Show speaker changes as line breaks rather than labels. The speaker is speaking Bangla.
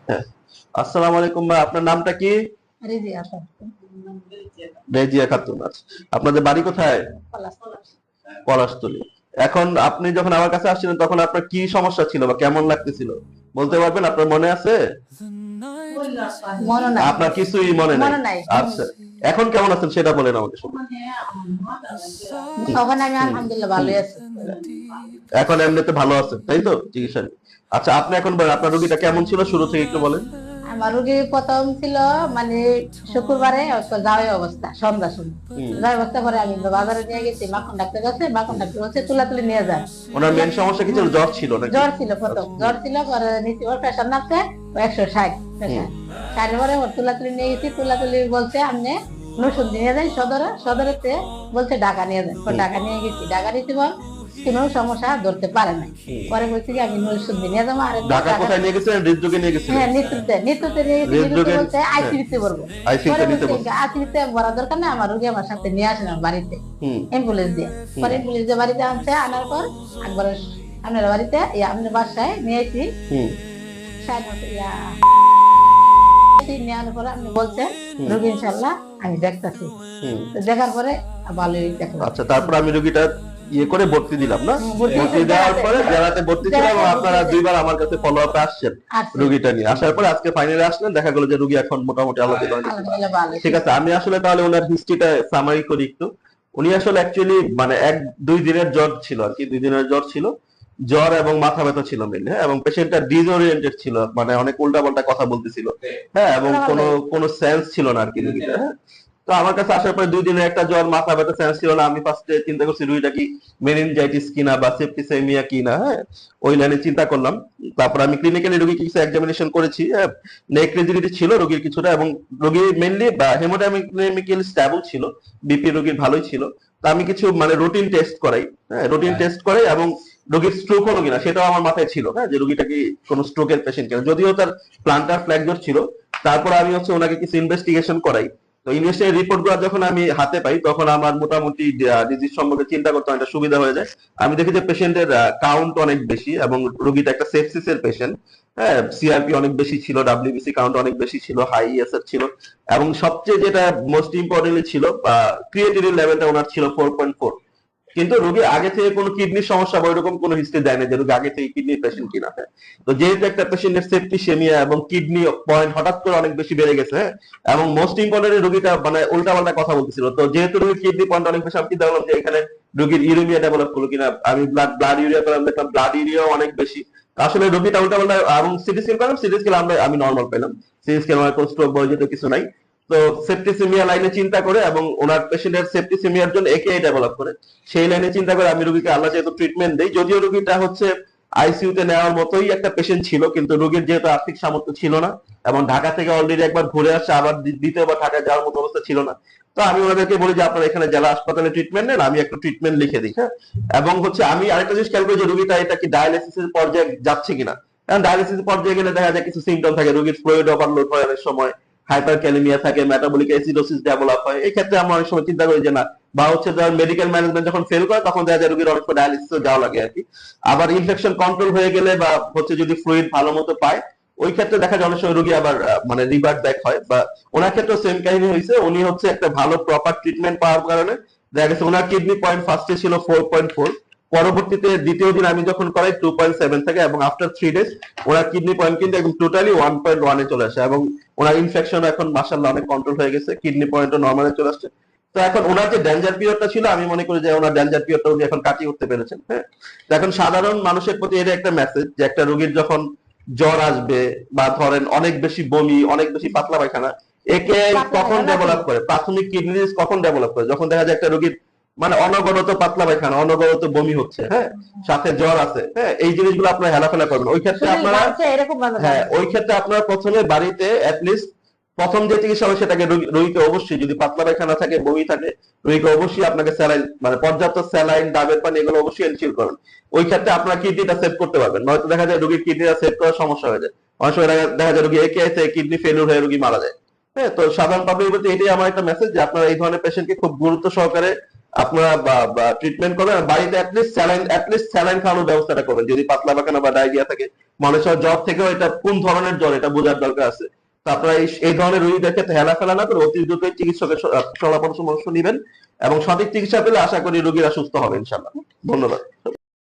হ্যাঁ। আসসালামু আলাইকুম ভাই, আপনার নামটা কি?
রেজিয়া খাতুন।
রেজিয়া খাতুন। আচ্ছা, আপনাদের বাড়ি কোথায়? পলাশতলী। এখন আপনি যখন আমার কাছে আসছিলেন তখন আপনার কি সমস্যা ছিল বা কেমন লাগতেছিল বলতে পারবেন? আপনার মনে আছে?
মনে নাই,
আপনার কিছুই মনে নাই?
মনে নাই।
আচ্ছা, এখন কেমন আছেন সেটা বলেন আমাকে শুনি।
ওখানে আমি
হুম,
আলহামদুলিল্লাহ
হুম।
ভালোই আছি।
এখন এমনিতে ভালো আছেন তাই তো, চিকিৎসা নিয়ে? আচ্ছা, আপনি এখন বলেন আপনার রোগীটা কেমন ছিল, শুরু থেকে একটু বলেন।
আমার রোগী প্রথম ছিল মানে শুক্রবারে যাওয়াই অবস্থা, সন্ধ্যা সময়
হুম।
যাওয়াই অবস্থা। পরে আমি বাজারে নিয়ে গেছি মাখন ডাক্তার কাছে, মাখন ডাক্তার বলছে তুলাতুলি নিয়ে যায়।
ওনার মেন সমস্যা কি ছিল? জ্বর ছিল নাকি?
জ্বর ছিল, প্রথম
আচ্ছা,
জ্বর ছিল, পরে নিচে ওর প্রেশার নামছে 160
হুম,
প্রেশার। সাড়ে পরে ওর তুলাতুলি নিয়ে গেছি, তুলাতুলি বলছে আপনি নরসিংদী নিয়ে যান, সদরেতে বলছে ঢাকা নিয়ে যান।
হুম,
ঢাকা নিয়ে গেছি, ঢাকা নিতে বল কোনো সমস্যা ধরতে পারে নাই।
হুম।
পরে বলছি কি আমি নরসিংদী নিয়ে যাবো আরেকবার
ঢাকা
ঢাকা।
কোথায় নিয়ে গেছিলেন? হৃদরোগে নিয়ে গেছিলেন?
হ্যাঁ, নিত্যতে নিয়ে গেছি, নিত্যতে
হৃদরোগের,
বলছে
হ্যাঁ,
আইসিইউতে পড়বো।
আইসিইউতে
পরে
নিতে
বলছে
বলছে।
আইসিইউতে ভরা দরকার নেই, আমার রোগী আমার সাথে নিয়ে আসেন আমার বাড়িতে
হুম,
অ্যাম্বুলেন্স দিয়ে।
হুম,
পরে অ্যাম্বুলেন্স দিয়ে বাড়িতে আনছে, আনার পর একবার আপনার বাড়িতে আপনার বাসায় নিয়ে আসি।
হুম,
নিয়ে আনার পরে আপনি বলছেন
হুম,
রোগী ইনশাল্লাহ আমি দেখতেছি।
হুম।
তো দেখার পরে ভালোই দেখলাম।
আচ্ছা, তারপর আমি রোগীটা ইয়ে করে ভর্তি দিলাম না? ভর্তি দেওয়ার পরে জেলাতে ভর্তি ছিল এবং আপনারা দুইবার আমার কাছে ফলো আপে আসছেন
আসছে
রোগীটা নিয়ে। আসার পরে আজকে ফাইনালে আসলেন, দেখা গেল যে রোগী এখন মোটামুটি আল্লাহ দিলে অনেক ভালো।
আলহামদুলিল্লাহ ভালো।
ঠিক আছে, আমি আসলে তাহলে ওনার হিস্ট্রিটা সামারি করি একটু। উনি আসলে অ্যাকচুয়ালি মানে 1-2 দিনের জ্বর ছিল আর কি, 2 দিনের জ্বর ছিল। জ্বর এবং মাথা ব্যথা ছিল মেনলি, হ্যাঁ, এবং পেশেন্টটা ডিসওরিয়েন্টেড ছিল, মানে অনেক উল্টাপাল্টা কথা বলতেছিল, হ্যাঁ, এবং কোনো কোনো সেন্স ছিল না আর কি রোগীটা, হ্যাঁ। তো আমার কাছে আসার পরে 2 দিনের একটা জ্বর, মাথা ব্যথা, সেন্স ছিল না। আমি ফার্স্টে চিন্তা করছি রোগীটা কি মেনিনজাইটিস কিনা বা সেপ্টিসেমিয়া কিনা, হ্যাঁ, ওই লাইনে চিন্তা করলাম। তারপর আমি ক্লিনিক্যালি রোগীকে কিছু এক্সামিনেশন করেছি, হ্যাঁ। নেক রিজিডিটি ছিল রোগীর কিছুটা, এবং রোগী মেনলি হেমোডাইনামিক্যালি স্ট্যাবল ছিল, বিপি রোগীর ভালোই ছিল। তো আমি কিছু মানে রুটিন টেস্ট করাই, হ্যাঁ, রুটিন টেস্ট করাই, এবং রোগীর স্ট্রোক হলো কিনা সেটাও আমার মাথায় ছিল, হ্যাঁ, যে রোগীটা কি কোনো স্ট্রোকের পেশেন্ট কিনা, যদিও তার প্লান্টার ফ্ল্যাকচার ছিল। তারপর আমি হচ্ছে ওনাকে কিছু ইনভেস্টিগেশন করাই। তো ইনভেস্টিগেশন রিপোর্ট গুলো যখন আমি হাতে পাই তখন আমার মোটামুটি ডিজিজ সম্পর্কে চিন্তা করতে অনেকটা সুবিধা হয়ে যায়। আমি দেখি যে পেশেন্টের কাউন্ট অনেক বেশি এবং রোগীটা একটা সেপসিসের পেশেন্ট, হ্যাঁ, সিআরপি অনেক বেশি ছিল, ডাব্লিউবিসি কাউন্ট অনেক বেশি ছিল, হাই ইএসএর ছিল, এবং সবচেয়ে যেটা মোস্ট ইম্পর্টেন্টলি ছিল ক্রিয়েটিনিন লেভেলটা ওনার ছিল 4.4। কিন্তু রোগী আগে থেকে কোনো কিডনির সমস্যা বা ওইরকম কোনো হিস্ট্রি দেয় না যে রোগী আগে থেকে কিডনির পেশেন্ট কিনা, হ্যাঁ। তো যেহেতু একটা পেশেন্টের সেপ্টিসেমিয়া এবং কিডনি পয়েন্ট হঠাৎ করে অনেক বেশি বেড়ে গেছে, হ্যাঁ, এবং মোস্ট ইম্পর্টেন্ট রোগীটা মানে উল্টাপাল্টা কথা বলতেছিল, তো যেহেতু রোগীর কিডনি পয়েন্ট অনেক বেশি, আমি চিন্তা করলাম যে এখানে রোগীর ইউরিমিয়া ডেভেলপ করলো কিনা। আমি ব্লাড ইউরিয়া করলাম, দেখলাম ব্লাড ইউরিয়াও অনেক বেশি। আসলে রোগীটা উল্টাপাল্টা, এবং সিটি স্ক্যান করলাম, সিটি স্ক্যান আমি নর্মাল পেলাম। সিটি স্ক্যান আমার কোনো স্ট্রোক বা যেহেতু কিছু নাই। তো সেপ্টিসেমিয়া লাইনে চিন্তা করে এবং ওনার পেশেন্টের সেপ্টিসেমিয়ার জন্য একেআই ডেভেলপ করে সেই লাইনে চিন্তা করে আমি রোগীকে আল্লাহ যেহেতু ট্রিটমেন্ট দেই, যদিও রোগীটা হচ্ছে আইসিইউ তে নেওয়ার মতোই একটা পেশেন্ট ছিল, কিন্তু রোগীর যেহেতু আর্থিক সামর্থ্য ছিল না এবং ঢাকা থেকে অলরেডি একবার ঘুরে আসছে, আবার দ্বিতীয়বার ঢাকা যাওয়ার মতো অবস্থা ছিল না। তো আমি ওনাদেরকে বলি যে আপনারা এখানে জেলা হাসপাতালে ট্রিটমেন্ট নেন, আমি একটা ট্রিটমেন্ট লিখে দিই, হ্যাঁ। এবং হচ্ছে আমি আরেকটা জিনিস খেয়াল করি যে রোগীটা এটা কি ডায়ালিসিসের পর্যায়ে যাচ্ছে কিনা। কারণ ডায়ালিসিস পর্যায়ে গেলে দেখা যায় কিছু সিমটম থাকে, রোগীর ফ্লুইড ওভারলোড হয় অনেক সময়, হাইপারক্যালেমিয়া থাকে, মেটাবলিক অ্যাসিডোসিস ডেভেলপ হয়। এই ক্ষেত্রে আমরা অনেক সময় চিন্তা করি যে না, বা হচ্ছে ধর মেডিকেল ম্যানেজমেন্ট যখন ফেল করে তখন দেখা যায় রোগীর অনেক সময় ডায়ালিসিসে যাওয়া লাগে আর কি। আবার ইনফেকশন কন্ট্রোল হয়ে গেলে বা হচ্ছে যদি ফ্লুইড ভালো মতো পায়, ওই ক্ষেত্রে দেখা যায় অনেক সময় রোগী আবার মানে রিভার্ট ব্যাক হয়। বা ওনার ক্ষেত্রে সেম কাহিনী হয়েছে, উনি হচ্ছে একটা ভালো প্রপার ট্রিটমেন্ট পাওয়ার কারণে দেখা গেছে ওনার কিডনি পয়েন্ট ফার্স্টে ছিল 4.4, পরবর্তীতে দ্বিতীয় দিন আমি যখন করাই 2.7 থেকে, এবং আফটার 3 ডেজ ওনার কিডনি পয়েন্ট কিন্তু একদম টোটালি 1.1 এ চলে আসে, এবং ওনার ইনফেকশন এখন মাশাআল্লাহ অনেক কন্ট্রোল হয়ে গেছে, কিডনি পয়েন্টও নরমালে চলে আসছে। তো এখন ওনার যে ডেঞ্জার পিরিয়ডটা ছিল আমি মনে করি যে ওনার ডেঞ্জার পিরিয়ডটা উনি এখন কাটিয়ে উঠতে পেরেছেন, হ্যাঁ। তো এখন সাধারণ মানুষের প্রতি এটা একটা মেসেজ যে একটা রোগীর যখন জ্বর আসবে বা ধরেন অনেক বেশি বমি, অনেক বেশি পাতলা পায়খানা, একে কখন ডেভেলপ করে, প্রাথমিক কিডনি ডিজিজ কখন ডেভেলপ করে, যখন দেখা যায় একটা রোগীর মানে অনবরত পাতলা পায়খানা, অনবরত বমি হচ্ছে, হ্যাঁ, সাথে জ্বর আছে, হ্যাঁ, এই জিনিসগুলো আপনারা হেলাফেলা করবেন। ওই ক্ষেত্রে আপনারা, হ্যাঁ, ওই ক্ষেত্রে আপনারা প্রথমে বাড়িতে অ্যাটলিস্ট প্রথম যে চিকিৎসা হবে সেটাকে রোগীকে অবশ্যই, যদি পাতলা পায়খানা থাকে, বমি থাকে, রোগীকে অবশ্যই আপনাকে স্যালাইন মানে পর্যাপ্ত স্যালাইন, ডাবের পানি এগুলো অবশ্যই এনশিওর করুন। ওই ক্ষেত্রে আপনারা কিডনিটা সেভ করতে পারবেন, নয়তো দেখা যায় রোগীর কিডনিটা সেভ করার সমস্যা হয়ে যায়। অনেক সময় দেখা যায় রোগী একেআই থেকে কিডনি ফেলিউর হয়ে রোগী মারা যায়, হ্যাঁ। তো সাধারণ পাবলিকের প্রতি এটাই আমার একটা মেসেজ যে আপনারা এই ধরনের পেশেন্টকে খুব গুরুত্ব সহকারে আপনারা ট্রিটমেন্ট করবেন, আর বাড়িতে অ্যাটলিস্ট স্যালাইন খাওয়ানোর ব্যবস্থাটা করবেন। যদি পাতলা পায়খানা বা ডায়রিয়া থাকে, মানুষের জ্বর থেকেও এটা কোন ধরনের জ্বর এটা বোঝার দরকার আছে। তো আপনারা এই ধরনের রোগীদের ক্ষেত্রে হেলাফেলা না করে অতি দ্রুত চিকিৎসকের শলাপরামর্শ নিবেন, এবং সঠিক চিকিৎসা পেলে আশা করি রোগীরা সুস্থ হবে ইনশাআল্লাহ। ধন্যবাদ।